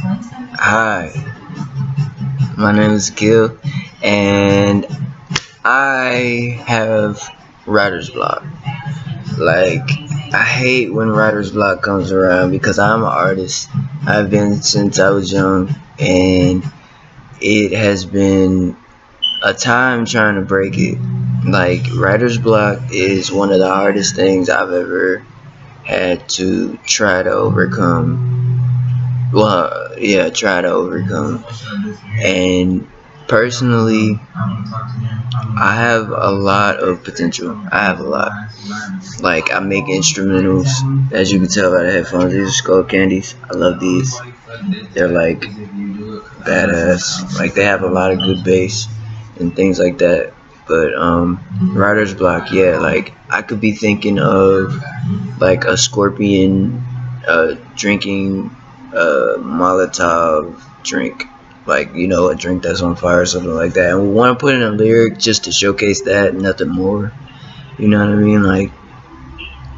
Hi, my name is Gil, and I have writer's block. Like, I hate when writer's block comes around because I'm an artist. I've been since I was young, and it has been a time trying to break it. Like, writer's block is one of the hardest things I've ever had to try to overcome. Well, yeah, try to overcome. And personally, I have a lot of potential. I have a lot. Like, I make instrumentals, as you can tell by the headphones. These are Skull Candies. I love these. They're like badass. Like, they have a lot of good bass and things like that. But writer's block, yeah. Like, I could be thinking of like a Scorpion drinking a Molotov drink, like, a drink that's on fire or something like that, and we want to put in a lyric just to showcase that, nothing more. You know what I mean? Like,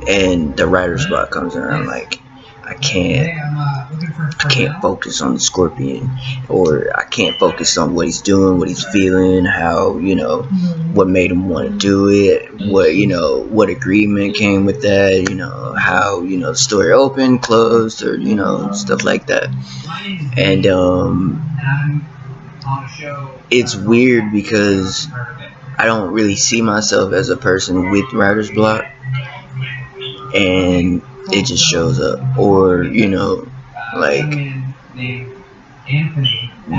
and the writer's block comes around. Like, I can't focus on the Scorpion, or I can't focus on what he's doing, what he's feeling, how, what made him want to do it, what agreement came with that, how, the story opened, closed, or, stuff like that. And it's weird because I don't really see myself as a person with writer's block, and it just shows up. Or, like,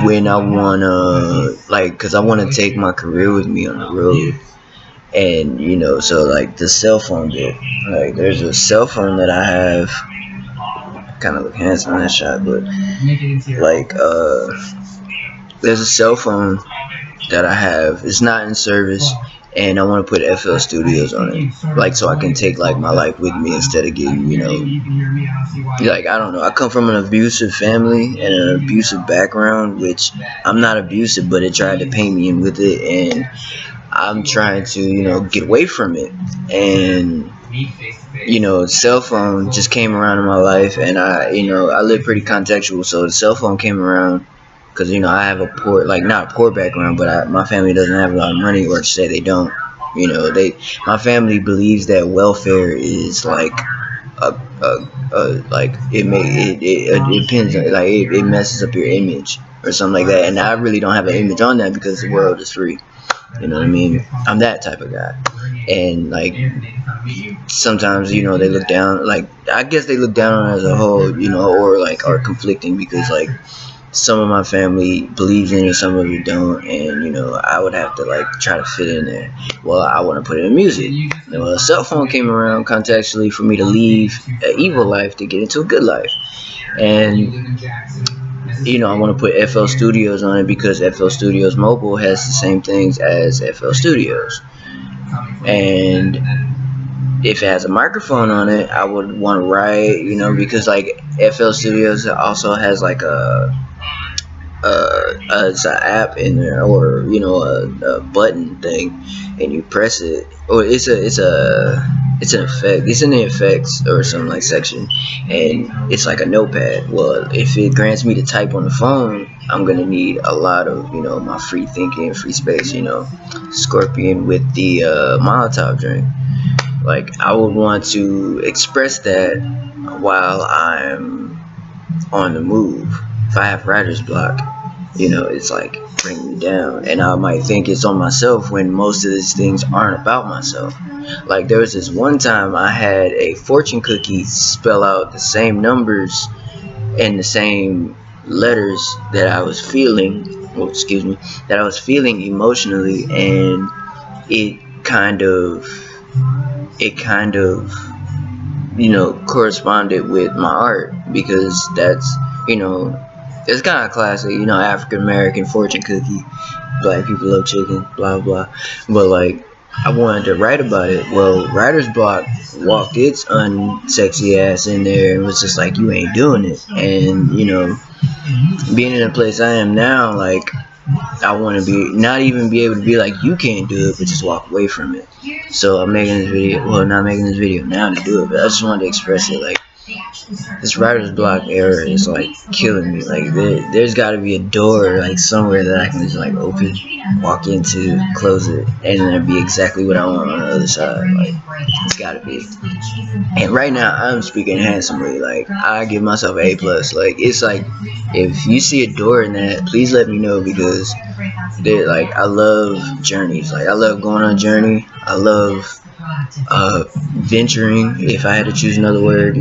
when I wanna, like, cause I wanna take my career with me on the road, and so, like, the cell phone bit, like, there's a cell phone that I have. Kind of look handsome in that shot, but like, there's a cell phone that I have. It's not in service, and I want to put FL Studios on it, like, so I can take, like, my life with me instead of getting, like, I don't know. I come from an abusive family and an abusive background, which I'm not abusive, but it tried to paint me in with it, and I'm trying to, get away from it. And cell phone just came around in my life, and I live pretty contextual, so the cell phone came around because, I have a poor, like, not a poor background, but my family doesn't have a lot of money, or to say they don't. My family believes that welfare is like like, it depends on, like, it messes up your image or something like that, and I really don't have an image on that because the world is free. You know what I mean? I'm that type of guy. And, like, sometimes, they look down, like, I guess they look down on it as a whole, or, like, are conflicting because, like, some of my family believes in it, some of it don't, and, I would have to, like, try to fit in there. Well, I want to put it in music. Well, a cell phone came around contextually for me to leave an evil life to get into a good life. And I want to put FL Studios on it because FL Studios Mobile has the same things as FL Studios. And if it has a microphone on it, I would want to write, because, like, FL Studios also has, like, it's an app in there, or a button thing, and you press it, or it's an effect. It's in the effects or something, like, section, and it's like a notepad. Well, if it grants me to type on the phone, I'm gonna need a lot of my free thinking, free space. Scorpion with the Molotov drink. Like, I would want to express that while I'm on the move. If I have writer's block, it's like bring me down, and I might think it's on myself when most of these things aren't about myself. Like, there was this one time I had a fortune cookie spell out the same numbers and the same letters that I was feeling, that I was feeling emotionally, and it kind of corresponded with my art, because that's, it's kind of classic, African American fortune cookie, black people love chicken, blah blah. But, like, I wanted to write about it. Well, writer's block walked its unsexy ass in there and was just like, you ain't doing it. And, being in the place I am now, like, I want to not even be able to be like, you can't do it, but just walk away from it. So I'm making this video, well, not making this video now to do it, but I just wanted to express it. Like, this writer's block era is like killing me. Like there's got to be a door like somewhere that I can just like open, walk into, close it, and then it'd be exactly what I want on the other side. Like it's got to be. And right now I'm speaking handsomely. Like I give myself A+. Like it's like if you see a door in that, please let me know, because like I love journeys. Like I love going on a journey. I love venturing, if I had to choose another word,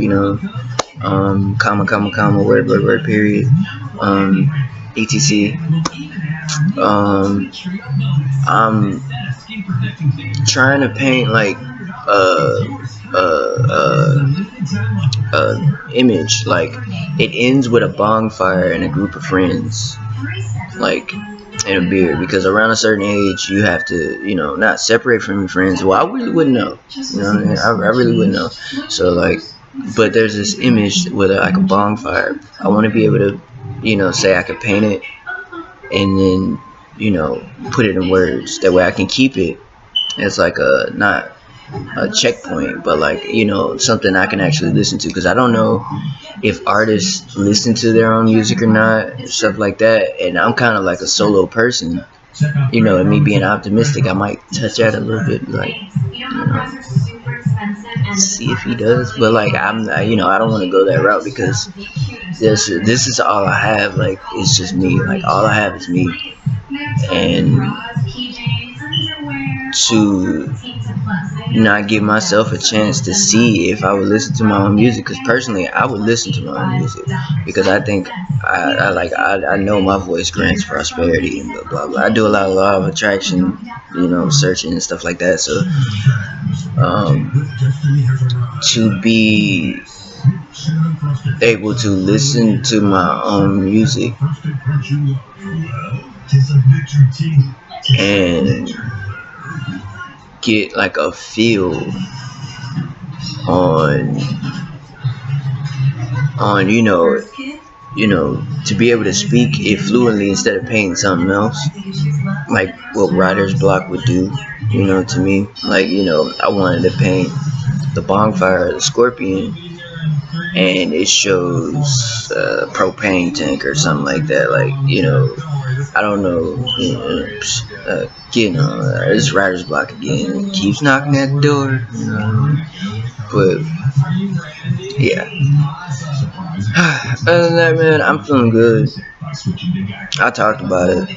comma, word, period, etc. I'm trying to paint like image, like it ends with a bonfire and a group of friends, like and a beer, because around a certain age you have to, not separate from your friends. Well, I really wouldn't know, I really wouldn't know. So like, but there's this image with like a bonfire. I want to be able to, say I could paint it and then, put it in words. That way I can keep it as like not a checkpoint, but like, something I can actually listen to, because I don't know if artists listen to their own music or not, stuff like that. And I'm kind of like a solo person, and me being optimistic, I might touch that a little bit, like, see if he does. But like I don't want to go that route, because this is all I have. Like it's just me. Like all I have is me. And to not give myself a chance to see if I would listen to my own music, because personally I would listen to my own music, because I think I know my voice grants prosperity and blah blah blah. I do a lot of law of attraction, searching and stuff like that. So to be able to listen to my own music and get like a feel on to be able to speak it fluently instead of painting something else, like what writer's block would do, to me. Like, I wanted to paint the bonfire, the scorpion, and it shows a propane tank or something like that. Like, I don't know, this writer's block again. It keeps knocking at the door, but yeah. Other than that, man, I'm feeling good. I talked about it,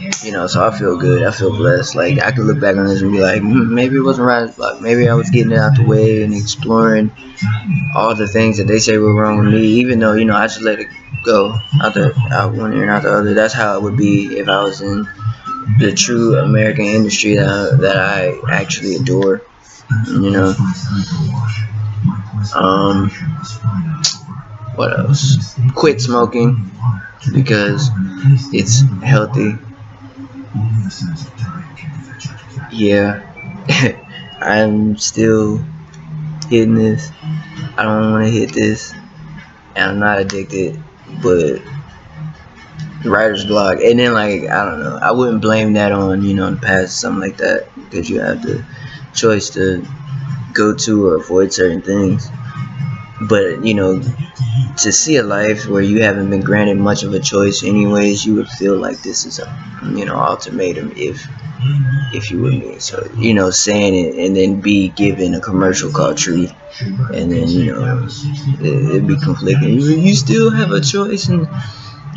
so I feel good. I feel blessed. Like I could look back on this and be like, maybe it wasn't writer's block. Maybe I was getting it out the way and exploring all the things that they say were wrong with me, even though, I just let it go out one ear and out the other. That's how it would be if I was in the true American industry that I actually adore, What else? Quit smoking, because it's healthy. Yeah. I'm still hitting this. I don't want to hit this, and I'm not addicted, but writer's block. And then, like, I don't know, I wouldn't blame that on, the past, something like that, because you have the choice to go to or avoid certain things. But, to see a life where you haven't been granted much of a choice anyways, you would feel like this is a, ultimatum if you were me. So, saying it and then be given a commercial called Truth, and then, it'd be conflicting. You still have a choice,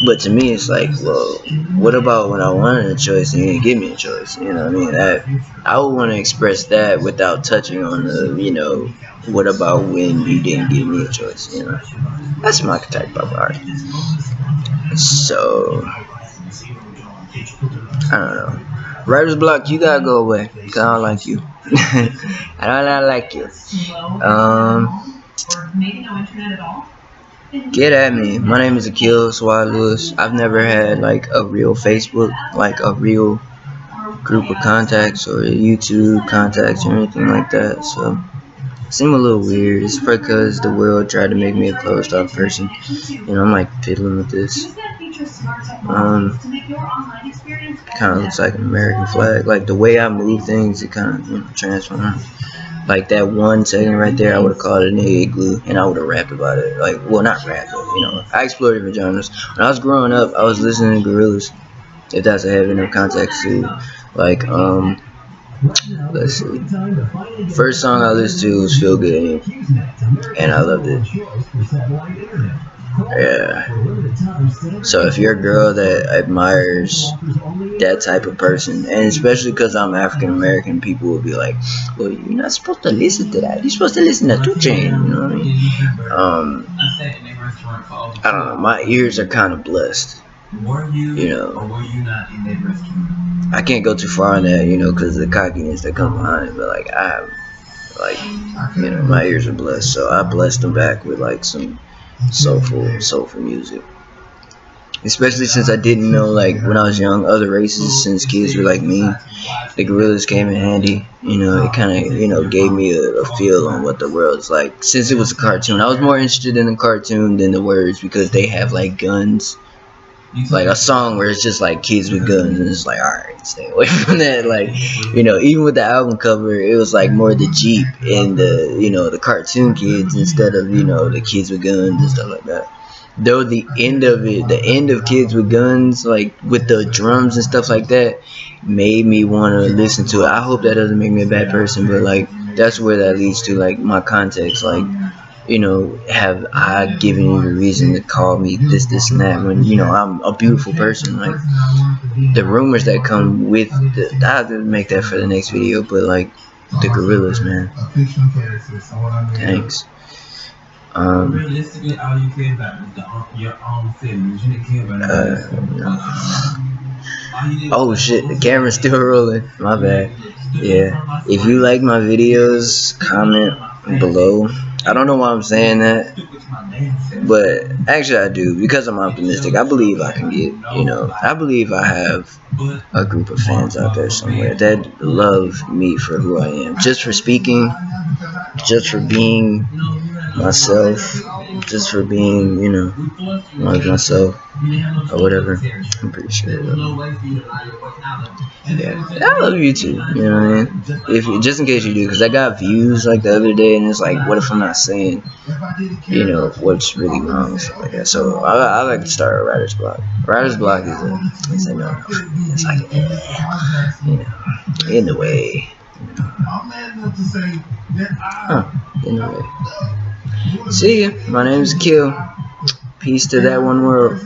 but to me, it's like, well, what about when I wanted a choice and you didn't give me a choice? You know what I mean? I would want to express that without touching on the, what about when you didn't give me a choice? That's my type of art. So, I don't know. Writer's block, you gotta go away, because I don't like you. I don't like you. Get at me. My name is Akil Swad Lewis. I've never had like a real Facebook, like a real group of contacts or YouTube contacts or anything like that. So it seemed a little weird. It's because the world tried to make me a closed off person. I'm like fiddling with this. Kind of looks like an American flag. Like the way I move things, it kind of transforms. Like that 1 second right there, I would have called it an igloo, and I would have rapped about it. Like, well, not rap, but you know, I explored different genres. When I was growing up, I was listening to Gorillaz. If that's a heavy enough context to, like, let's see. First song I listened to was Feel Good, and I loved it. Yeah. So if you're a girl that admires that type of person, and especially because I'm African American, people will be like, well, you're not supposed to listen to that. You're supposed to listen to 2 Chainz, you know what I mean? I don't know. My ears are kind of blessed. You know, I can't go too far on that, you know, because of the cockiness that comes behind it. But like, I have, like, you know, my ears are blessed, so I blessed them back with like some soulful music. Especially since I didn't know, like, when I was young, other races, since kids were like me, the Gorillaz came in handy. You know, it kind of, you know, gave me a feel on what the world's like. Since it was a cartoon, I was more interested in the cartoon than the words, because they have like guns. Like a song where it's just like kids with guns, and it's like, alright, stay away from that. Like, you know, even with the album cover, it was like more the Jeep and the, you know, the cartoon kids instead of, you know, the kids with guns and stuff like that. Though the end of Kids with Guns, like with the drums and stuff like that, made me want to listen to it. I hope that doesn't make me a bad person, but like, that's where that leads to, like, my context. Like, you know, have I given you a reason to call me this, and that, when, you know, I'm a beautiful person? Like, the rumors that come with I have to make that for the next video, but like, the Gorillaz, man. Thanks. Realistically, all you care about is your own feelings. You didn't care about oh shit, the camera's still rolling. My bad. Yeah. If you like my videos, comment below. I don't know why I'm saying that, but actually I do, because I'm optimistic. I believe I can get, you know, I believe I have a group of fans out there somewhere that love me for who I am. Just for speaking, just for being myself, just for being, you know, like myself, or whatever. I'm pretty sure. Yeah, I love you too. You know what I mean? If just in case you do, because I got views like the other day, and it's like, what if I'm not saying, you know, what's really wrong and stuff like that. So I like to start a writer's block. Writer's block is a no. It's like, you know, in the way. In the way. See ya. My name is Kill. Peace to that one world.